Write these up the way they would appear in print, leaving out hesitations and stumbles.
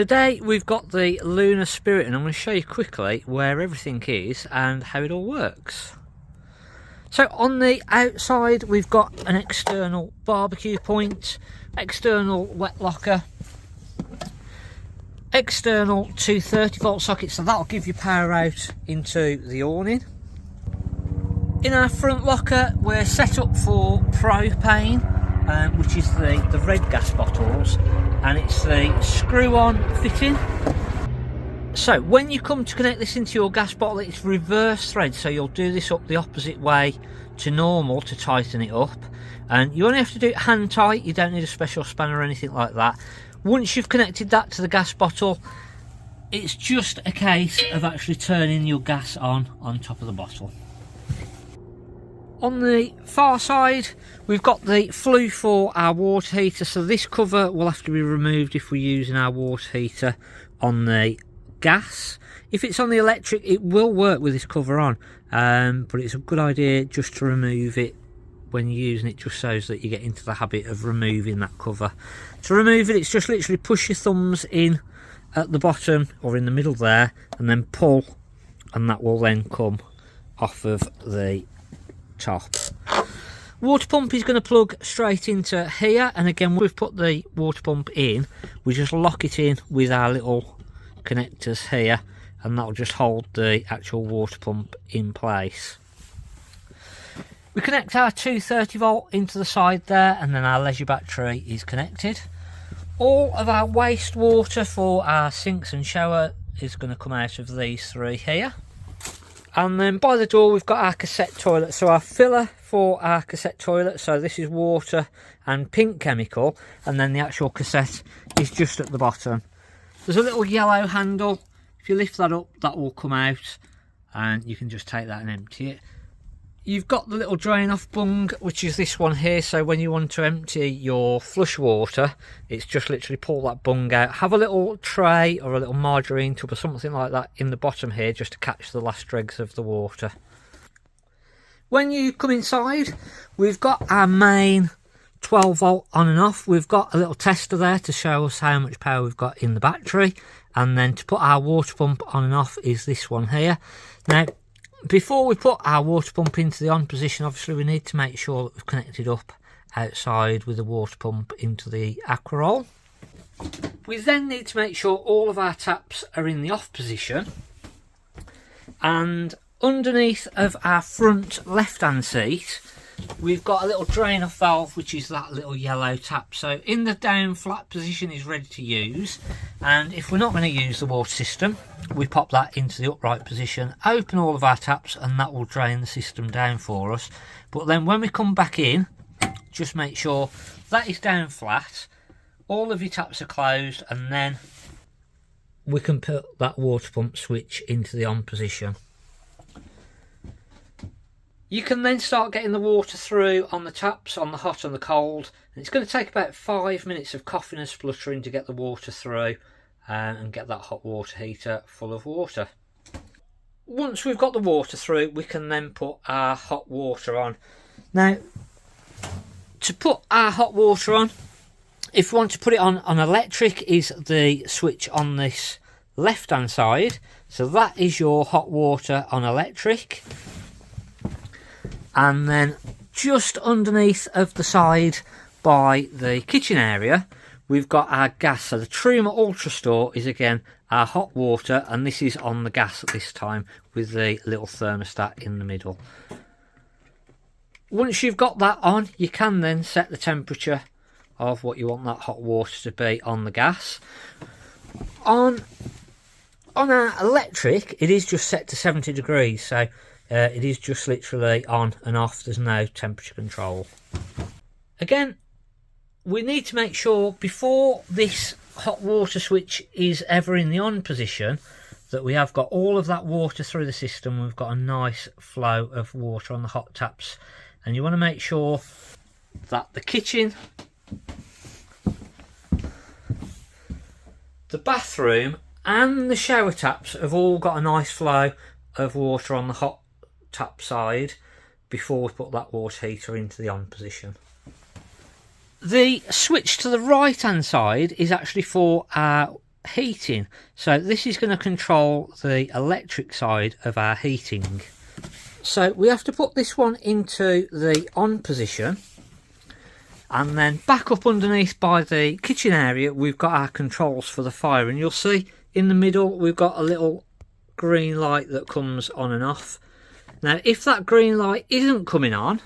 Today we've got the Lunar Spirit and I'm going to show you quickly where everything is and how it all works. So on the outside we've got an external barbecue point, external wet locker, external 230 volt sockets, so that'll give you power out into the awning. In our front locker we're set up for propane, which is the red gas bottles, and it's the screw-on fitting. So when you come to connect this into your gas bottle, it's reverse thread, so you'll do this up the opposite way to normal to tighten it up, and you only have to do it hand tight. You don't need a special spanner or anything like that. Once you've connected that to the gas bottle, it's just a case of actually turning your gas on top of the bottle. On the far side we've got the flue for our water heater, so this cover will have to be removed if we're using our water heater on the gas. If it's on the electric it will work with this cover on, but it's a good idea just to remove it when you're using it, just so that you get into the habit of removing that cover. To remove it, it's just literally push your thumbs in at the bottom or in the middle there and then pull, and that will then come off of the top. Water pump is going to plug straight into here, and again we've put the water pump in, we just lock it in with our little connectors here, and that will just hold the actual water pump in place. We connect our 230 volt into the side there, and then our leisure battery is connected. All of our wastewater for our sinks and shower is going to come out of these three here. And then by the door we've got our cassette toilet, so our filler for our cassette toilet, so this is water and pink chemical, and then the actual cassette is just at the bottom. There's a little yellow handle, if you lift that up that will come out and you can just take that and empty it. You've got the little drain off bung, which is this one here, so when you want to empty your flush water, it's just literally pull that bung out. Have a little tray or a little margarine tub or something like that in the bottom here just to catch the last dregs of the water. When you come inside, we've got our main 12 volt on and off. We've got a little tester there to show us how much power we've got in the battery, and then to put our water pump on and off is this one here. Now, before we put our water pump into the on position, obviously we need to make sure that we've connected up outside with the water pump into the aqua roll. We then need to make sure all of our taps are in the off position, and underneath of our front left hand seat we've got a little drain off valve, which is that little yellow tap. So in the down flat position is ready to use, and if we're not going to use the water system we pop that into the upright position, open all of our taps, and that will drain the system down for us. But then when we come back in, just make sure that is down flat, all of your taps are closed, and then we can put that water pump switch into the on position. You can then start getting the water through on the taps, on the hot and the cold, and it's going to take about 5 minutes of coughing and spluttering to get the water through and get that hot water heater full of water. Once we've got the water through, we can then put our hot water on. Now, to put our hot water on, if we want to put it on electric, is the switch on this left hand side, so that is your hot water on electric. And then just underneath of the side by the kitchen area we've got our gas, so the Truma Ultra Store is again our hot water, and this is on the gas at this time with the little thermostat in the middle. Once you've got that on, you can then set the temperature of what you want that hot water to be on the gas. On our electric it is just set to 70 degrees, so it is just literally on and off, there's no temperature control. Again, we need to make sure before this hot water switch is ever in the on position that we have got all of that water through the system. We've got a nice flow of water on the hot taps, and you want to make sure that the kitchen, the bathroom and the shower taps have all got a nice flow of water on the hot tap side before we put that water heater into the on position. The switch to the right hand side is actually for our heating. So this is going to control the electric side of our heating. So we have to put this one into the on position, and then back up underneath by the kitchen area we've got our controls for the fire, and you'll see in the middle we've got a little green light that comes on and off. Now if that green light isn't coming on,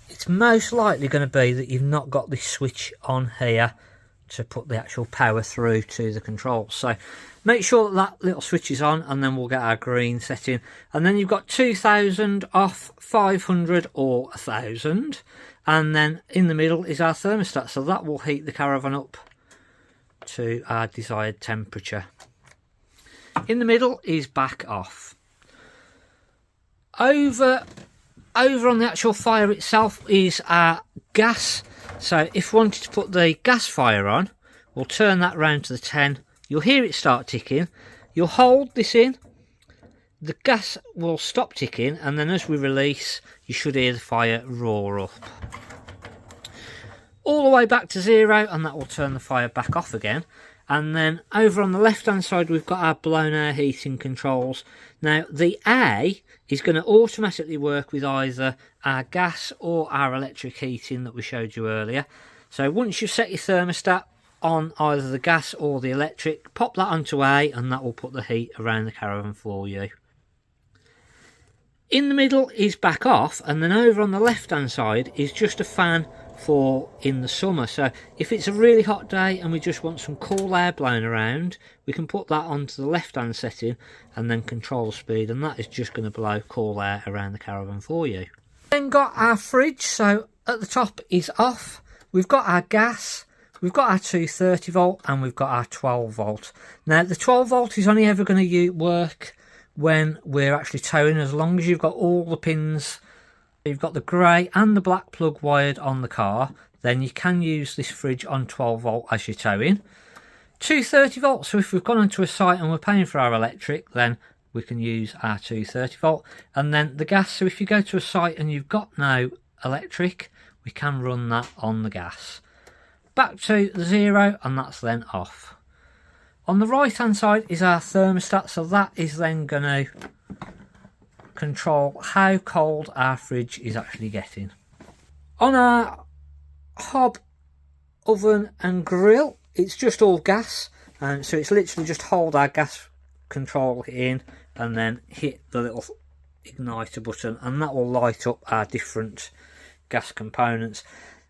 it's most likely going to be that you've not got this switch on here to put the actual power through to the controls. So make sure that that little switch is on, and then we'll get our green setting. And then you've got 2000 off, 500 or 1000, and then in the middle is our thermostat, so that will heat the caravan up to our desired temperature. In the middle is back off. Over on the actual fire itself is our gas. So if we wanted to put the gas fire on, we'll turn that round to the 10. You'll hear it start ticking. You'll hold this in. The gas will stop ticking, and then as we release, you should hear the fire roar up. All the way back to 0, and that will turn the fire back off again. And then over on the left hand side we've got our blown air heating controls. Now the A is going to automatically work with either our gas or our electric heating that we showed you earlier. So once you've set your thermostat on either the gas or the electric, pop that onto A, and that will put the heat around the caravan for you. In the middle is back off, and then over on the left hand side is just a fan for in the summer. So if it's a really hot day and we just want some cool air blown around, we can put that onto the left hand setting and then control the speed, and that is just going to blow cool air around the caravan for you. Then got our fridge. So at the top is off. We've got our gas, we've got our 230 volt, and we've got our 12 volt. Now the 12 volt is only ever going to work when we're actually towing, as long as you've got all the pins, you've got the grey and the black plug wired on the car, then you can use this fridge on 12 volt as you're towing. 230 volt, so if we've gone onto a site and we're paying for our electric, then we can use our 230 volt. And then the gas, so if you go to a site and you've got no electric, we can run that on the gas. Back to the 0, and that's then off. On the right hand side is our thermostat, so that is then going to control how cold our fridge is actually getting. On our hob, oven and grill, it's just all gas, and so it's literally just hold our gas control in and then hit the little igniter button, and that will light up our different gas components.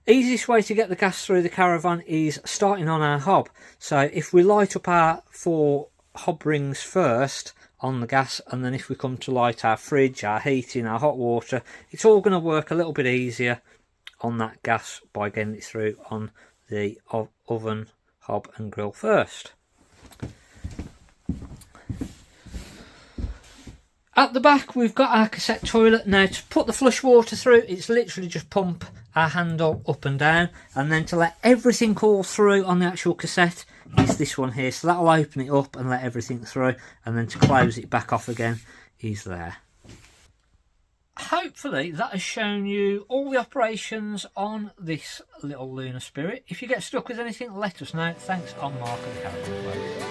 Easiest way to get the gas through the caravan is starting on our hob. So if we light up our 4 hob rings first on the gas, and then if we come to light our fridge, our heating, our hot water, it's all going to work a little bit easier on that gas by getting it through on the oven, hob and grill first. At the back we've got our cassette toilet. Now to put the flush water through, it's literally just pump our handle up and down, and then to let everything all through on the actual cassette is this one here, so that'll open it up and let everything through, and then to close it back off again is there. Hopefully that has shown you all the operations on this little Lunar Spirit. If you get stuck with anything, let us know. Thanks on Mark of the Caravan Vlog.